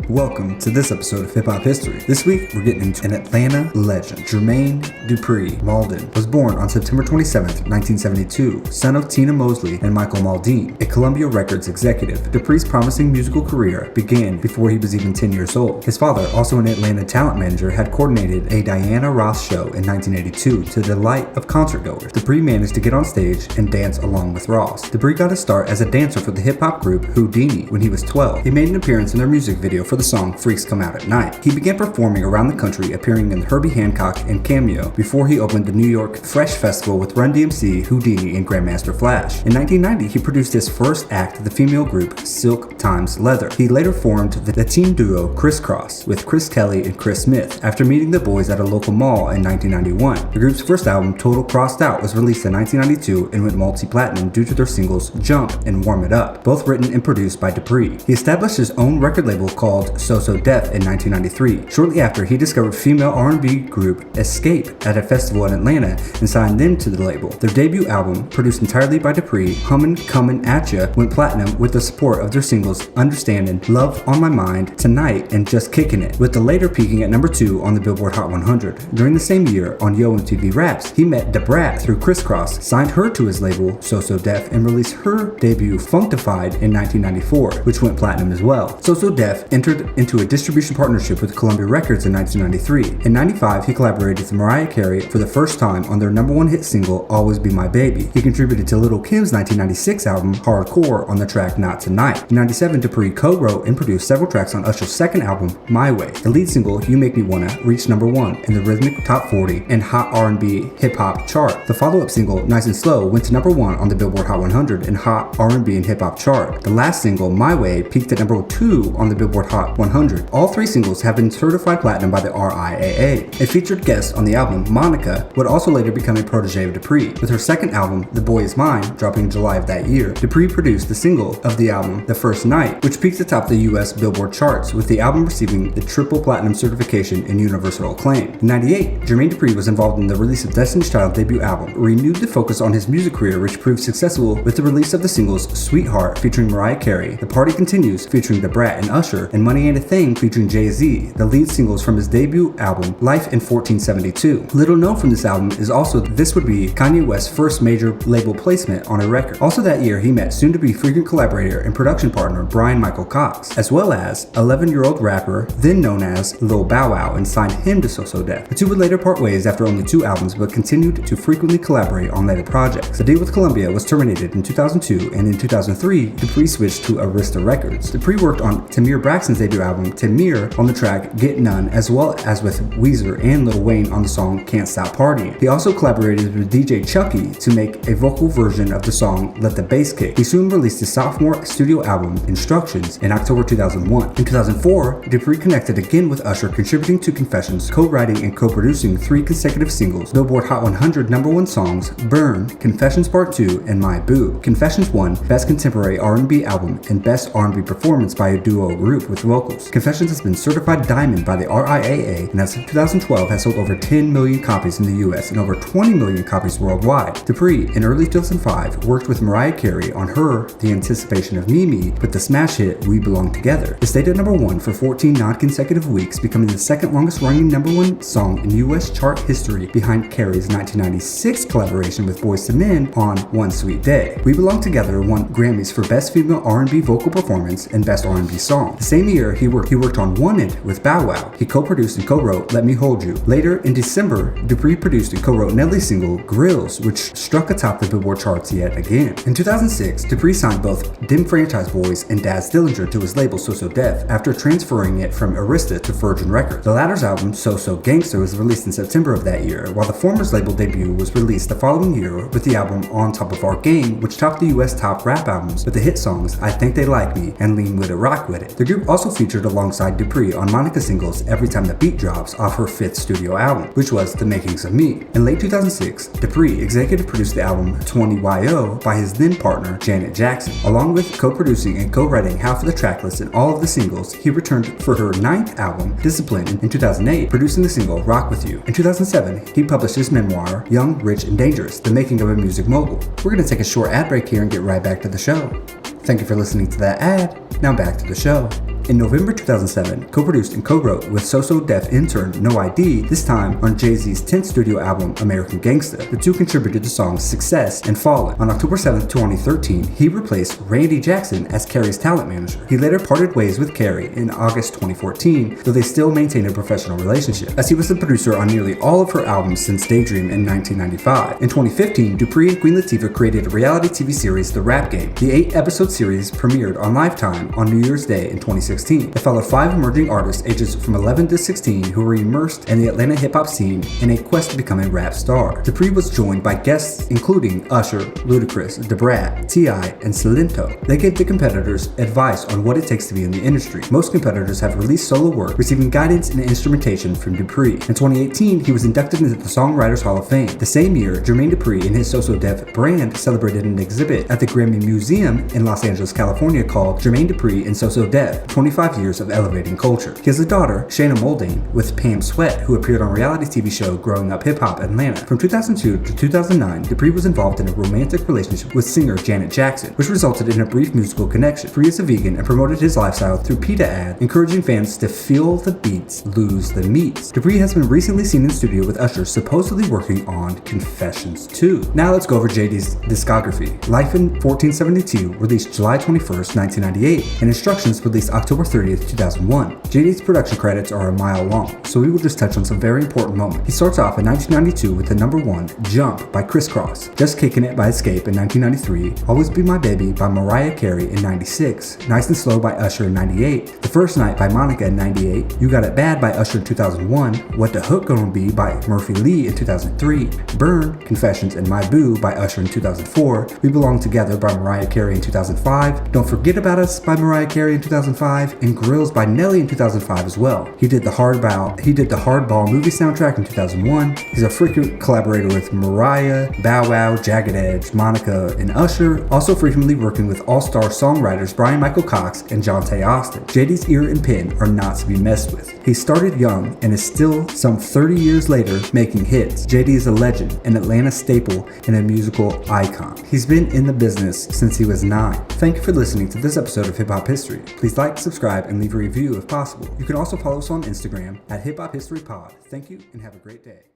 Welcome to this episode of Hip Hop History. This week, we're getting into an Atlanta legend. Jermaine Dupri Malden was born on September 27, 1972, son of Tina Mosley and Michael Maldine, a Columbia Records executive. Dupri's promising musical career began before he was even 10 years old. His father, also an Atlanta talent manager, had coordinated a Diana Ross show in 1982 to the delight of concertgoers. Dupri managed to get on stage and dance along with Ross. Dupri got his start as a dancer for the hip-hop group Houdini when he was 12. He made an appearance in their music video for the song Freaks Come Out at Night. He began performing around the country, appearing in Herbie Hancock and Cameo before he opened the New York Fresh Festival with Run DMC, Houdini, and Grandmaster Flash. In 1990, he produced his first act, the female group Silk Times Leather. He later formed the teen duo Crisscross with Chris Kelly and Chris Smith after meeting the boys at a local mall in 1991. The group's first album, Total Crossed Out, was released in 1992 and went multi-platinum due to their singles Jump and Warm It Up, both written and produced by Dupri. He established his own record label called So Def in 1993. Shortly after, he discovered female R&B group Escape at a festival in Atlanta and signed them to the label. Their debut album, produced entirely by Dupri, Hummin' Comin' At Ya, went platinum with the support of their singles Understandin', Love on My Mind, Tonight, and Just Kickin' It, with the later peaking at number 2 on the Billboard Hot 100. During the same year, on Yo MTV Raps, he met Da Brat through Crisscross, signed her to his label So Def, and released her debut Functified in 1994, which went platinum as well. So Def entered into a distribution partnership with Columbia Records in 1993. In 95, he collaborated with Mariah Carey for the first time on their number 1 hit single, Always Be My Baby. He contributed to Lil' Kim's 1996 album, Hardcore, on the track Not Tonight. In 97, Dupri co-wrote and produced several tracks on Usher's second album, My Way. The lead single, You Make Me Wanna, reached number 1 in the Rhythmic Top 40 and Hot R&B Hip Hop chart. The follow-up single, Nice and Slow, went to number 1 on the Billboard Hot 100 and Hot R&B and Hip Hop chart. The last single, My Way, peaked at number 2 on the Billboard Hot 100. All 3 singles have been certified platinum by the RIAA. A featured guest on the album, Monica, would also later become a protege of Dupri. With her second album, The Boy Is Mine, dropping in July of that year, Dupri produced the single of the album, The First Night, which peaked atop the US Billboard charts, with the album receiving the triple platinum certification and universal acclaim. In 98, Jermaine Dupri was involved in the release of Destiny's Child debut album, renewed the focus on his music career, which proved successful with the release of the singles Sweetheart featuring Mariah Carey, The Party Continues featuring Da Brat and Usher, and Money Ain't a Thing featuring Jay-Z, the lead singles from his debut album, Life in 1472. Little known from this album is also this would be Kanye West's first major label placement on a record. Also that year, he met soon-to-be frequent collaborator and production partner Brian Michael Cox, as well as 11-year-old rapper, then known as Lil Bow Wow, and signed him to So Def. The two would later part ways after only 2 albums, but continued to frequently collaborate on later projects. The deal with Columbia was terminated in 2002, and in 2003, Dupri switched to Arista Records. Dupri worked on Tamir Braxton's debut album, Tamir, on the track Get None, as well as with Weezer and Lil Wayne on the song Can't Stop Partying. He also collaborated with DJ Chucky to make a vocal version of the song Let the Bass Kick. He soon released his sophomore studio album, Instructions, in October 2001. In 2004, Dupri connected again with Usher, contributing to Confessions, co-writing and co-producing 3 consecutive singles, Billboard Hot 100 number 1 songs, Burn, Confessions Part 2, and My Boo. Confessions won Best Contemporary R&B Album and Best R&B Performance by a Duo Group with Vocals. Confessions has been certified diamond by the RIAA and as of 2012 has sold over 10 million copies in the US and over 20 million copies worldwide. Dupri, in early 2005, worked with Mariah Carey on her The Anticipation of Me with the smash hit We Belong Together. It stayed at number 1 for 14 non-consecutive weeks, becoming the second longest running number 1 song in US chart history behind Carey's 1996 collaboration with Boyz II Men on One Sweet Day. We Belong Together won Grammys for Best Female R&B Vocal Performance and Best R&B Song. The same year, he worked on Wanted with Bow Wow. He co-produced and co-wrote Let Me Hold You. Later, in December, Dupri produced and co-wrote Nelly's single Grills, which struck atop the Billboard charts yet again. In 2006, Dupri signed both Dim Franchise Boys and Daz Dillinger to his label So Def after transferring it from Arista to Virgin Records. The latter's album, So Gangster, was released in September of that year, while the former's label debut was released the following year with the album On Top of Our Game, which topped the US top rap albums with the hit songs I Think They Like Me and Lean With It, Rock With It. The group also featured alongside Dupri on Monica's singles Every Time the Beat Drops off her 5th studio album, which was The Makings of Me. In late 2006, Dupri executive produced the album 20YO by his then partner Janet Jackson. Along with co-producing and co-writing half of the tracklist and all of the singles, he returned for her 9th album, Discipline, in 2008, producing the single Rock With You. In 2007, he published his memoir, Young, Rich, and Dangerous, The Making of a Music Mogul. We're going to take a short ad break here and get right back to the show. Thank you for listening to that ad. Now back to the show. In November 2007, co-produced and co-wrote with So-So Def intern No ID, this time on Jay-Z's 10th studio album American Gangsta. The two contributed to songs Success and Fallen. On October 7, 2013, he replaced Randy Jackson as Carey's talent manager. He later parted ways with Carey in August 2014, though they still maintained a professional relationship, as he was the producer on nearly all of her albums since Daydream in 1995. In 2015, Dupri and Queen Latifah created a reality TV series, The Rap Game. The 8-episode series premiered on Lifetime on New Year's Day in 2016. It followed 5 emerging artists ages from 11 to 16 who were immersed in the Atlanta hip-hop scene in a quest to become a rap star. Dupri was joined by guests including Usher, Ludacris, Da Brat, T.I., and Salento. They gave the competitors advice on what it takes to be in the industry. Most competitors have released solo work, receiving guidance and instrumentation from Dupri. In 2018, he was inducted into the Songwriters Hall of Fame. The same year, Jermaine Dupri and his So-So Def brand celebrated an exhibit at the Grammy Museum in Los Angeles, California called Jermaine Dupri and So-So Def, 25 Years of Elevating Culture. He has a daughter, Shayna Moldane, with Pam Sweat, who appeared on reality TV show Growing Up Hip Hop Atlanta. From 2002 to 2009, Dupri was involved in a romantic relationship with singer Janet Jackson, which resulted in a brief musical connection. Dupri is a vegan and promoted his lifestyle through PETA ad, encouraging fans to feel the beats, lose the meats. Dupri has been recently seen in studio with Usher, supposedly working on Confessions 2. Now let's go over JD's discography. Life in 1472 released July 21st, 1998, and Instructions released October 30th, 2001. JD's production credits are a mile long, so we will just touch on some very important moments. He starts off in 1992 with the number 1, Jump by Criss Cross, Just Kicking It by Escape in 1993, Always Be My Baby by Mariah Carey in 96, Nice and Slow by Usher in 98, The First Night by Monica in 98, You Got It Bad by Usher in 2001, What the Hook Gonna Be by Murphy Lee in 2003, Burn, Confessions and My Boo by Usher in 2004, We Belong Together by Mariah Carey in 2005, Don't Forget About Us by Mariah Carey in 2005, and Grills by Nelly in 2005 as well. He did the Hardball movie soundtrack in 2001. He's a frequent collaborator with Mariah, Bow Wow, Jagged Edge, Monica, and Usher, also frequently working with all-star songwriters Brian Michael Cox and Jonte Austin. JD's ear and pen are not to be messed with. He started young and is still, some 30 years later, making hits. JD is a legend, an Atlanta staple, and a musical icon. He's been in the business since he was 9. Thank you for listening to this episode of Hip Hop History. Please like, subscribe, and leave a review if possible. You can also follow us on Instagram at Hip Hop History Pod. Thank you and have a great day.